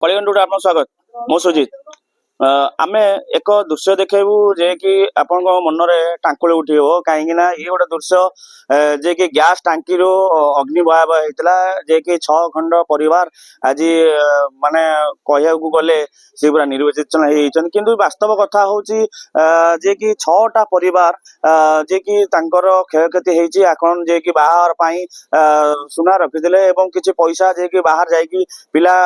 कलिगंड आपन स्वागत मो सुजित आमे एक दृश्य देखु जे कि आपण मन में टांकुल उठेब कहीं ये गोटे दृश्य जे कि गैस टांकी रो अग्नि भयावह होता जे कि 6 खंड परिवार आज माने कहया गले से पूरा निर्वचन किंतु वास्तव कथा हूँ जे कि 6टा परिवार जे कि तांकर क्षयक्षति होती आकन जे कि बाहर पाई सुना रखिदे एवं किसी पैसा जे कि बाहर जाइए पिला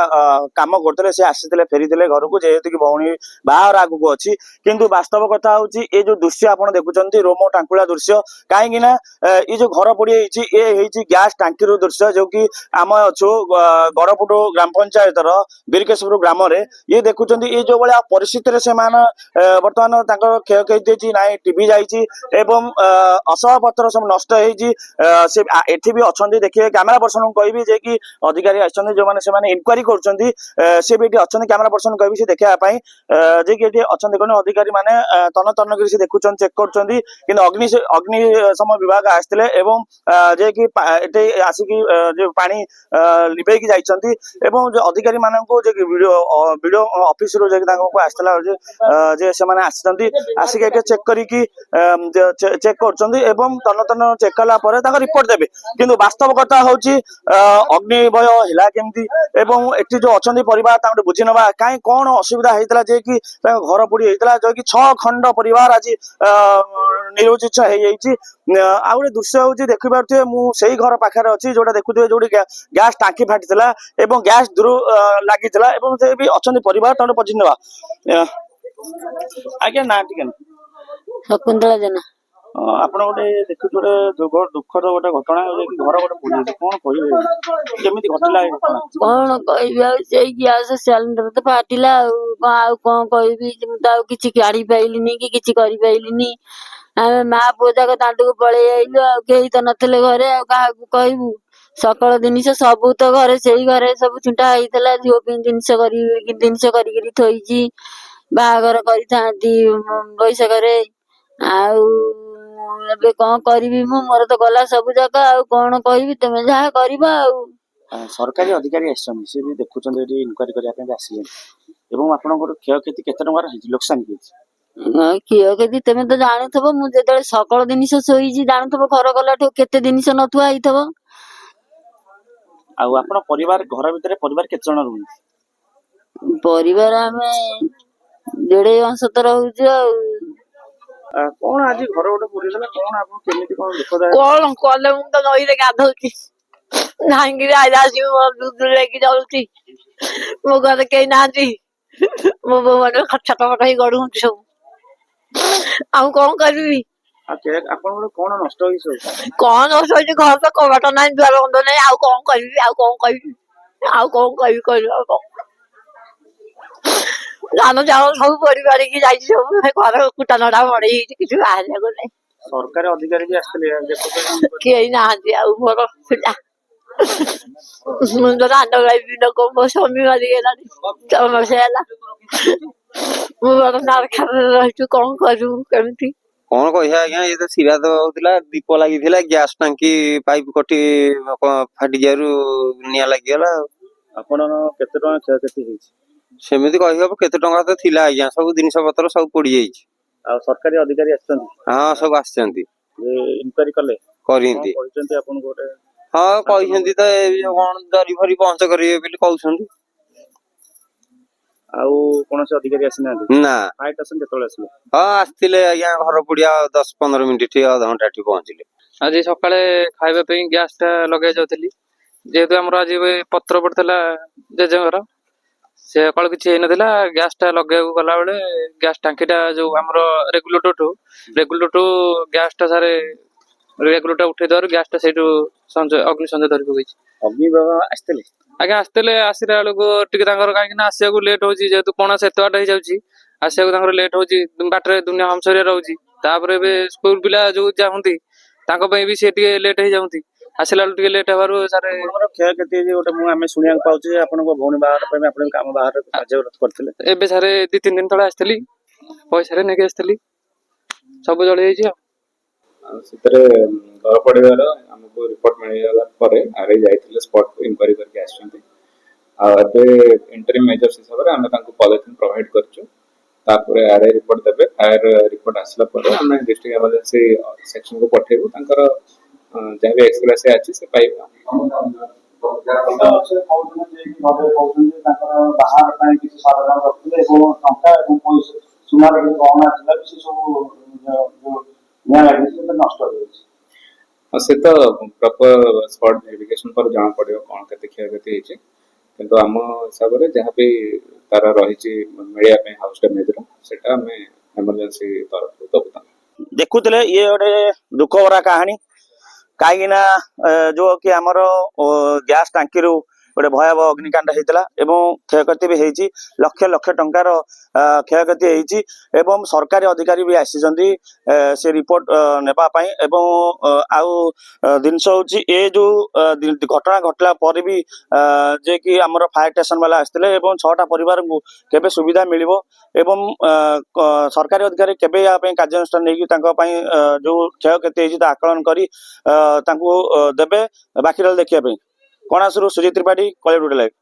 काम करते से आसी फेरी घर को जेहेतु कि भौणी बाहर आगू अच्छी किंतु वास्तव कथा हूँ ये जो दृश्य आप देखुं रोम टांकुला दृश्य कहीं ये जो घर पड़ी ये गैस टांकी दृश्य जो कि आम अच्छु गड़पुट ग्राम पंचायत बीरकेशपुर ग्राम ये देखुं ये जो भाया परिस्थिति से बर्तमान क्षयक्षति ना टीवी जाइए असह पत्र सब नष्ट से एठी भी अच्छा देखिए कैमेरा पर्सन कहि जे कि अधिकारी आछन जो माने से माने इंक्वायरी करछंती से भी अच्छा कैमेरा पर्सन कहि से देखापी जे कि अच्छा देखो अधिकारी माने तन तन कर देखुं चेक कर अग्निशम विभाग आसते जे कि आसिकी जो पानी लिभेकी जाइछंती एवं जो अधिकारी मानक जे कि वीडियो ऑफिस रो जे आसला जे से माने आछंती आसिक एटे चेक करिकी चेक करछंती एवं तन तन चेक कला परे ताका रिपोर्ट देबे किंतु वास्तव कथा होची अग्निभय हिला केमती एवं एठी जो अछंती परिवार तांटे बुझी नबा काई कोन असुविधा हेतला जे कि घर पोड़ी होता जो कि 6 खंड परिवार आज निरोचित हो गोटे दृश्य हूँ देखिपे मुझे घर पाखे अच्छी जोटा देखुए जो गैस टांकी फाटी गैस दूर लगी से भी अच्छा परिवार तक पची ना आज्ञा ना टे शकुंतला जेना आपण गोटे देखु गोटे दुखद गोटे घटना घर गोटे पोड़ी कौन कह केमी घटला कौन कह गैस सिलेंडर तो फाटिला कौन कह कि गाड़ी पाइलिनी कि किसी कर पाइलिनी आम माँ पुओ जाक दांड को पलि आइलु कई तो नथिले घरे क्या कहबू सकल जिनिस सब तो घरे से घरे सब चिंटा होता झील जिनस कर थोची बाहागर करी बैशाखरे आबे कौन करी मोर तो गला सब जाक आ कौन कह तुम जहाँ कर सरकारी अधिकारी आसछन से भी देखुछन एटी इनक्वायरी करिया पे आसिले एवं आपनकर क्षयक्षति केते टंकार होई लोकसान होई क्षयक्षति तुम तो जानुथब मुझे सकल जिनिस शोई जानुथब घर गला केते जिनिस नथुआ होइथब आ आपण परिवार घर भितर परिवार केते जण रहउन परिवार आमे जेडे अंश तो रहउछु कौन आज घर गोटे पूरी कौन आप केमिति कौन देखा कौन कले मु तो नई रे गाधौची नांगी रे आजासी दूध लेके जाउची मो घर के नाची मो बवन छट फट ही गडू सब आ कौन करबी आपण कौन नष्ट होई सब कौन नष्ट होई घर पे कबाट नाही द्वार बंद नाही आ कौन करबी आ कौन करबी जानो जाओ सब परिवार की जाई सब घर कुटा नडा मड़े किछु आले गले सरकारी अधिकारी भी आसले के ना आ मोर पिला मुझे रांड गाई न को मो स्वामी मारी गेला समस्या मु बड़ नार खा रही कौन करू केमती कौन कह आज्ञा ये तो सिरा तो होता दीप लगी गैस टांकी पाइप कटी फाटी जारु निया लगिगला आपण केते टका क्षयक्षति होई सेमिति कहि हबो केते टंका तो थिला आज्ञा सब जिनिस पत्र सब पड़ी जाइछि आ सरकारी अधिकारी आछन हां सब आछन्ती इनक्वायरी कले करिंती कहचंती आपण गोटे हां कहचंती तो कोन दरी भरी पहुंच करिवे बिल कहउछंती आउ कोन से अधिकारी आसिना ना फाइट आसन केतले आसले हां आस्तिले आज्ञा घर पुडिया 10-15 मिनिट ठी आधा घंटा ठी पहुंचले आज सकाळे खाइबा पे गैस टा लगे जाउतली जेतु हमर आज पत्र पड़तला जेजेगर से कल किसी नथिला गैस टा लगे गला बेले गैस टांकी टा जो हमर रेगुलेटर टू गैस टा सारे रेगुलेटर उठे दर गैस टा सेटू संजय अग्नि संजय धरि पगई अग्नि बाबा आस्तेले आगे आस्तेले आसीरा लोग टिके तांगर काहे ना आसिया को लेट होजी जेतु कोना से तवाट हो जाउची आसिया को तांगर लेट होजी बाटरे दुनिया हमसरे रहउची तापरे बे स्कूल पिला जो जाहुंती तांको पई भी से टिके लेट हो जाउंती आसिला टिके लेट हबारु सारे हमर क्षयक्षति जे गोटे मु हमें सुनिया पाउचे आपन को भौणी बाहर पे आपन काम बाहर कार्य करथिले एबे सारे 2-3 दिन तळे आस्तली पैसा रे नेके आस्तली सब जळे जाइछि सेतरे घर पड़िवार हमको रिपोर्ट मिलला परे आरे जाइथिले स्पॉट को इंक्वायरी करके आछंती ଏବେ ଇଣ୍ଟରିମ୍ ମେଜର୍ସ ହିସାବରେ ଆମେ ତାଙ୍କୁ ପଲିଥିନ୍ ପ୍ରୋଭାଇଡ୍ କରିଛୁ। ତାପରେ ଆର୍ଆଇ ରିପୋର୍ଟ ଦେବେ। ଆର୍ଆଇ ରିପୋର୍ଟ ଆସିଲା ପରେ ଆମେ ଡିଷ୍ଟ୍ରିକ୍ଟ ଏମର୍ଜେନ୍ସି ସେକ୍ସନକୁ ପଠେଇବୁ। ତାଙ୍କର ଯାହା ବି ଏକ୍ସଗ୍ରେସିଆ ଅଛି ସେ ପାଇବେ। ସେ କହୁଛନ୍ତି ଯେ ଘରେ କହୁଛନ୍ତି ତାଙ୍କର ବାହାର ପାଇଁ କିଛି ସାବଧାନ ରଖିଥିଲେ ଏବଂ ଟଙ୍କା ଏବଂ ପଇସା ସୁନାର କିଛି ଗହଣା ଥିଲା ବି ସେ ସବୁ ନିଆଁ ଲାଗିଛି ନଷ୍ଟ ହେଇଯାଇଛି। ସେ ତ ପ୍ରପର ସ୍ପଟ୍ ଭେରିଫିକେସନ ପରେ ଜଣା ପଡିବ କଣ କେତେ କ୍ଷୟକ୍ଷତି ହେଇଛି, କିନ୍ତୁ ଆମ ହିସାବରେ ଯାହା ବି ତାର ରହିଛି ମିଳିବା ପାଇଁ ହାଉସ ଡ୍ୟାମେଜର ସେଟା ଆମେ ଏମର୍ଜେନ୍ସି ତରଫରୁ ଦବୁ ତାଙ୍କୁ। ଦେଖୁଥିଲେ ଇଏ ଗୋଟେ ଦୁଃଖ ଭରା କାହାଣୀ, କାହିଁକି ନା ଯୋଉ କି ଆମର ଗ୍ୟାସ ଟାଙ୍କିରୁ ଗୋଟେ ଭୟାବହ ଅଗ୍ନିକାଣ୍ଡ ହେଇଥିଲା ଏବଂ କ୍ଷୟକ୍ଷତି ବି ହେଇଛି। ଲକ୍ଷ ଲକ୍ଷ ଟଙ୍କାର କ୍ଷୟକ୍ଷତି ହେଇଛି ଏବଂ ସରକାରୀ ଅଧିକାରୀ ବି ଆସିଛନ୍ତି ସେ ରିପୋର୍ଟ ନେବା ପାଇଁ। ଏବଂ ଆଉ ଜିନିଷ ହଉଛି ଏ ଯୋଉ ଘଟଣା ଘଟିଲା ପରେ ବି ଯେ କି ଆମର ଫାୟାର ଷ୍ଟେସନ ବାଲା ଆସିଥିଲେ ଏବଂ 6ଟା ପରିବାରଙ୍କୁ କେବେ ସୁବିଧା ମିଳିବ ଏବଂ ସରକାରୀ ଅଧିକାରୀ କେବେ ୟା ପାଇଁ କାର୍ଯ୍ୟାନୁଷ୍ଠାନ ନେଇକି ତାଙ୍କ ପାଇଁ ଯୋଉ କ୍ଷୟକ୍ଷତି ହେଇଛି ତା ଆକଳନ କରି ତାଙ୍କୁ ଦେବେ। ବାକି ରହିଲା ଦେଖିବା ପାଇଁ। କଣାସରୁ ସୁଜିତ ତ୍ରିପାଠୀ, କଳିଉଡ ଲାଇଭ୍।